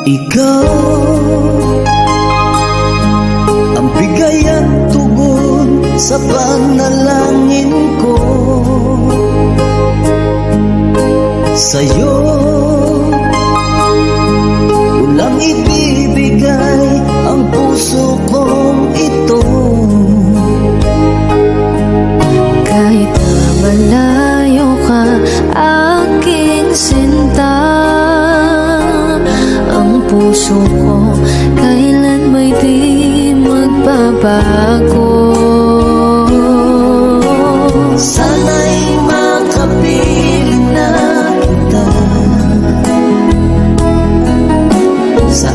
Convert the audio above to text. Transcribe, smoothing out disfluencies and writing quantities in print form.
Ikaw ang bigay at tugon sa panalangin ko. Sa'yo walang ibibigay ang puso kong ito. Kahit na malayo ka, aking sinta, ang puso ko kailan may di magbabago. Sana'y makapiling na kita sa